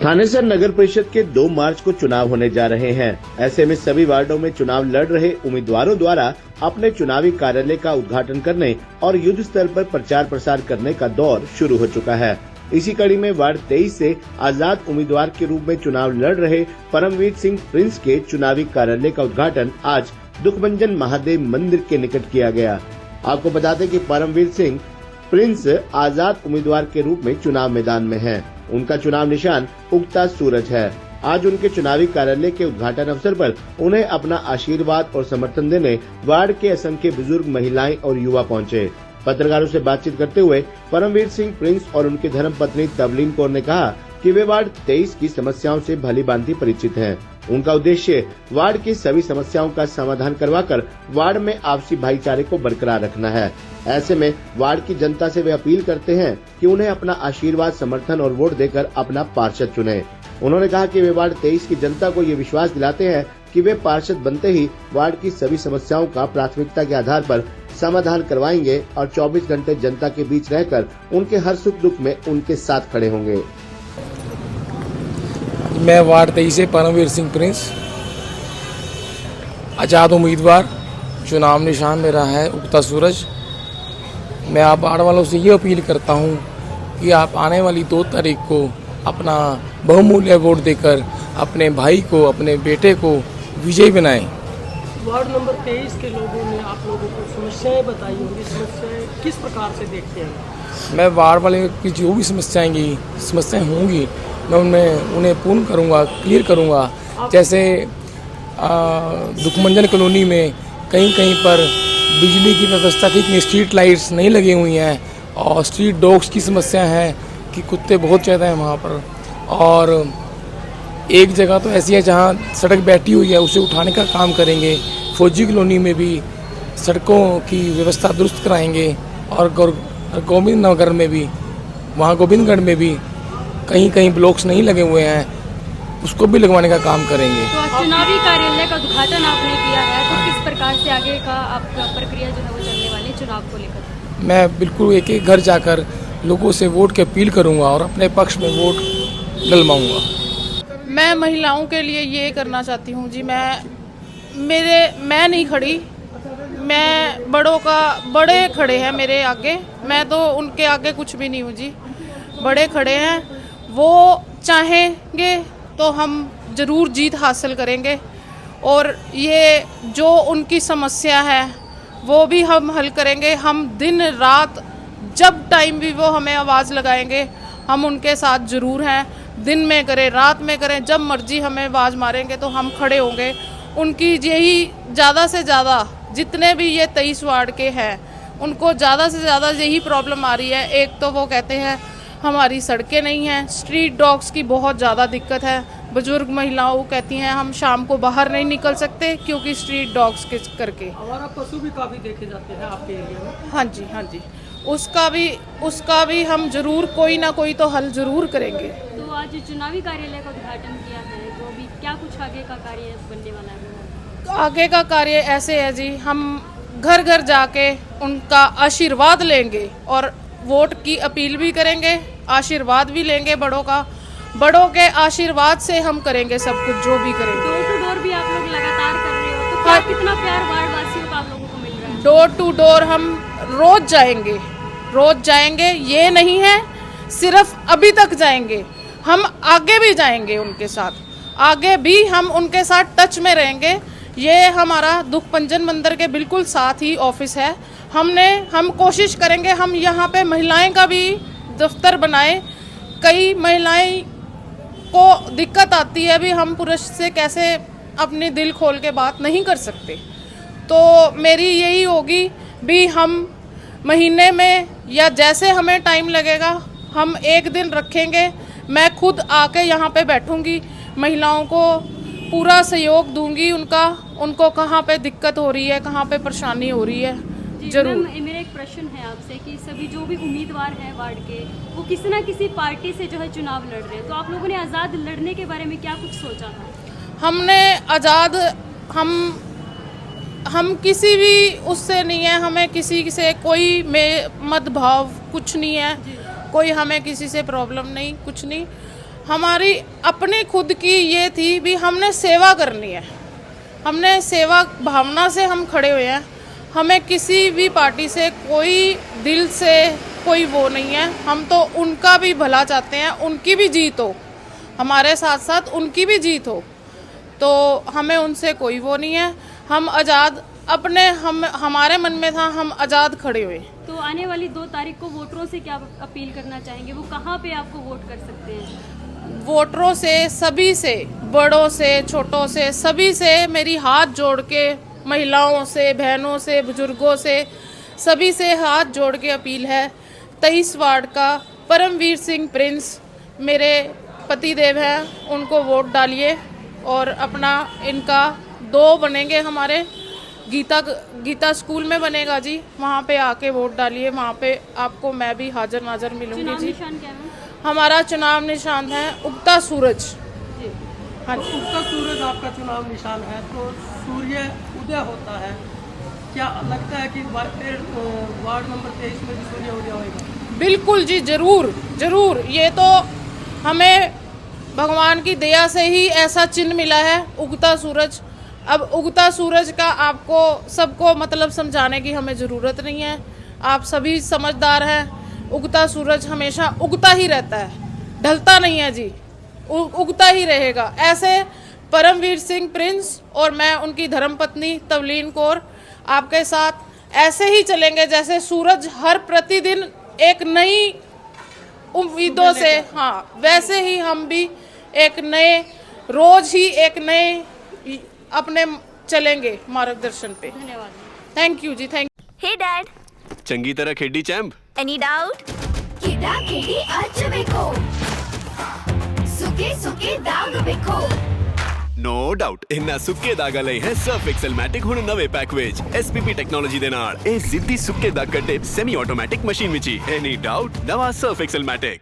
थानेसर नगर परिषद के 2 मार्च को चुनाव होने जा रहे हैं। ऐसे में सभी वार्डों में चुनाव लड़ रहे उम्मीदवारों द्वारा अपने चुनावी कार्यालय का उद्घाटन करने और युद्ध स्तर पर प्रचार प्रसार करने का दौर शुरू हो चुका है। इसी कड़ी में वार्ड 23 से आजाद उम्मीदवार के रूप में चुनाव लड़ रहे परमवीर सिंह प्रिंस के चुनावी कार्यालय का उद्घाटन आज दुखभंजन महादेव मंदिर के निकट किया गया। आपको बता दें कि परमवीर सिंह प्रिंस आजाद उम्मीदवार के रूप में चुनाव मैदान में हैं। उनका चुनाव निशान उगता सूरज है। आज उनके चुनावी कार्यालय के उद्घाटन अवसर पर उन्हें अपना आशीर्वाद और समर्थन देने वार्ड के असंख्य बुजुर्ग, महिलाएं और युवा पहुंचे। पत्रकारों से बातचीत करते हुए परमवीर सिंह प्रिंस और उनकी धर्मपत्नी तवलीन कौर ने कहा कि वे वार्ड 23 की समस्याओं से भलीभांति परिचित हैं। उनका उद्देश्य वार्ड की सभी समस्याओं का समाधान करवाकर वार्ड में आपसी भाईचारे को बरकरार रखना है। ऐसे में वार्ड की जनता से वे अपील करते हैं कि उन्हें अपना आशीर्वाद, समर्थन और वोट देकर अपना पार्षद चुने। उन्होंने कहा कि वे वार्ड 23 की जनता को ये विश्वास दिलाते हैं कि वे पार्षद बनते ही वार्ड की सभी समस्याओं का प्राथमिकता के आधार पर समाधान करवाएंगे और 24 घंटे जनता के बीच रहकर उनके हर सुख दुख में उनके साथ खड़े होंगे। मैं वार्ड 23 से परमवीर सिंह प्रिंस, आजाद उम्मीदवार, चुनाव निशान मेरा है उगता सूरज। मैं आप वार्ड वालों से ये अपील करता हूँ कि आप आने वाली 2 तारीख को अपना बहुमूल्य वोट देकर अपने भाई को, अपने बेटे को विजयी बनाएं। वार्ड नंबर 23 के लोगों ने आप लोगों को समस्याएं बताई होंगी, समस्याएं किस प्रकार से देखते हैं? मैं वार्ड वाले की जो भी समस्याएं होंगी मैं उन्हें पूर्ण करूंगा, क्लियर करूंगा। जैसे दुखभंजन कॉलोनी में कहीं पर बिजली की व्यवस्था ठीक नहीं, स्ट्रीट लाइट्स नहीं लगी हुई हैं और स्ट्रीट डॉग्स की समस्या है कि कुत्ते बहुत ज़्यादा हैं वहाँ पर। और एक जगह तो ऐसी है जहाँ सड़क बैठी हुई है, उसे उठाने का काम करेंगे। फौजी कॉलोनी में भी सड़कों की व्यवस्था दुरुस्त कराएंगे और गोविंद नगर में भी, वहाँ गोविंदगढ़ में भी कहीं ब्लॉक्स नहीं लगे हुए हैं, उसको भी लगवाने का काम करेंगे। तो चुनावी कार्यालय का उद्घाटन आपने किया है, तो किस प्रकार से आगे का आपका प्रक्रिया जो है वो चलने वाले चुनाव को लेकर? मैं बिल्कुल एक घर जाकर लोगों से वोट की अपील करूंगा और अपने पक्ष में वोट डलवाऊंगा। मैं महिलाओं के लिए ये करना चाहती हूँ जी। मैं नहीं खड़ी, मैं बड़े खड़े हैं मेरे आगे, मैं तो उनके आगे कुछ भी नहीं हूँ जी। बड़े खड़े हैं, वो चाहेंगे तो हम ज़रूर जीत हासिल करेंगे और ये जो उनकी समस्या है वो भी हम हल करेंगे। हम दिन रात जब टाइम भी वो हमें आवाज़ लगाएंगे हम उनके साथ ज़रूर हैं। दिन में करें, रात में करें, जब मर्जी हमें आवाज़ मारेंगे तो हम खड़े होंगे। उनकी यही ज़्यादा से ज़्यादा जितने भी ये 23 वार्ड के हैं उनको ज़्यादा से ज़्यादा यही प्रॉब्लम आ रही है। एक तो वो कहते हैं हमारी सड़कें नहीं हैं, स्ट्रीट डॉग्स की बहुत ज़्यादा दिक्कत है। बुजुर्ग महिलाओं कहती हैं हम शाम को बाहर नहीं निकल सकते क्योंकि स्ट्रीट डॉग्स के करके। आवारा पशु भी काफ़ी देखे जाते हैं आपके एरिया में? हाँ जी, उसका भी हम ज़रूर कोई ना कोई तो हल ज़रूर करेंगे। तो आज चुनावी कार्यालय का उद्घाटन किया है, तो अभी क्या कुछ आगे का कार्य बनने वाला है? आगे का कार्य ऐसे है जी, हम घर घर जाके उनका आशीर्वाद लेंगे और वोट की अपील भी करेंगे, आशीर्वाद भी लेंगे बड़ों के आशीर्वाद से हम करेंगे सब कुछ जो भी करेंगे। डोर टू डोर भी आप लोग लगातार कर रहे हो, तो क्या कितना प्यार वार्ड वासियों का आप लोगों को मिल रहा है? डोर टू डोर हम रोज जाएंगे। ये नहीं है सिर्फ अभी तक जाएंगे, हम आगे भी जाएंगे उनके साथ, आगे भी हम उनके साथ टच में रहेंगे। ये हमारा दुखभंजन मंदिर के बिल्कुल साथ ही ऑफिस है। हम कोशिश करेंगे हम यहाँ पे महिलाएं का भी दफ्तर बनाएं। कई महिलाएं को दिक्कत आती है भी, हम पुरुष से कैसे अपने दिल खोल के बात नहीं कर सकते। तो मेरी यही होगी भी, हम महीने में या जैसे हमें टाइम लगेगा हम एक दिन रखेंगे। मैं खुद आके यहाँ पे बैठूँगी, महिलाओं को पूरा सहयोग दूंगी उनको कहाँ पे दिक्कत हो रही है, कहाँ पे परेशानी हो रही है, जरूर। मेरा एक प्रश्न है आपसे कि सभी जो भी उम्मीदवार हैं वार्ड के, वो किसी ना किसी पार्टी से जो है चुनाव लड़ रहे हैं, तो आप लोगों ने आज़ाद लड़ने के बारे में क्या कुछ सोचा था? हमने आज़ाद, हम किसी भी उससे नहीं है, हमें किसी से कोई मतभाव कुछ नहीं है, कोई हमें किसी से प्रॉब्लम नहीं, कुछ नहीं। हमारी अपनी खुद की ये थी भी हमने सेवा करनी है, हमने सेवा भावना से हम खड़े हुए हैं। हमें किसी भी पार्टी से कोई दिल से कोई वो नहीं है, हम तो उनका भी भला चाहते हैं, उनकी भी जीत हो, हमारे साथ साथ उनकी भी जीत हो, तो हमें उनसे कोई वो नहीं है। हम आज़ाद हमारे मन में था, हम आज़ाद खड़े हुए। तो आने वाली 2 तारीख को वोटरों से क्या अपील करना चाहेंगे? वो कहाँ पे आपको वोट कर सकते हैं? वोटरों से, सभी से, बड़ों से छोटों से, सभी से मेरी हाथ जोड़ के, महिलाओं से, बहनों से, बुजुर्गों से, सभी से हाथ जोड़ के अपील है, 23 वार्ड का परमवीर सिंह प्रिंस मेरे पतिदेव हैं, उनको वोट डालिए और अपना इनका 2 बनेंगे हमारे गीता स्कूल में बनेगा जी, वहाँ पे आके वोट डालिए, वहाँ पे आपको मैं भी हाजिर नाजर मिलूंगी जी। निशान क्या है? हमारा चुनाव निशान है उगता सूरज। हाँ, तो उगता सूरज आपका चुनाव निशान है, तो सूर्य उदय होता है, क्या लगता है कि वार्ड नंबर 23 में भी सूर्य उदय होगा? बिल्कुल जी, जरूर जरूर। ये तो हमें भगवान की दया से ही ऐसा चिन्ह मिला है, उगता सूरज। अब उगता सूरज का आपको सबको मतलब समझाने की हमें ज़रूरत नहीं है, आप सभी समझदार हैं। उगता सूरज हमेशा उगता ही रहता है, ढलता नहीं है जी, उगता ही रहेगा। ऐसे परमवीर सिंह प्रिंस और मैं उनकी धर्मपत्नी तवलीन कौर आपके साथ ऐसे ही चलेंगे जैसे सूरज हर प्रतिदिन एक नई उम्मीदों से, हाँ, वैसे ही हम भी एक नए रोज ही एक नए अपने चलेंगे मार्गदर्शन पे। धन्यवाद। थैंक यू जी, थैंक यू। हे डैड, चंगी तरह खेडी चैंप। Any doubt? किदा खेडी अज वेखो, सुके सुके दाग वेखो। नो डाउट इन्ना सुक्के दागा लई है सर्फ एक्सेलमैटिक हुण नवे पैक विच SPP टेक्नोलॉजी दे नाल ए जिद्दी सुक्के दाग कटे semi automatic machine which he. Any doubt नवा सर्फ एक्सेलमैटिक।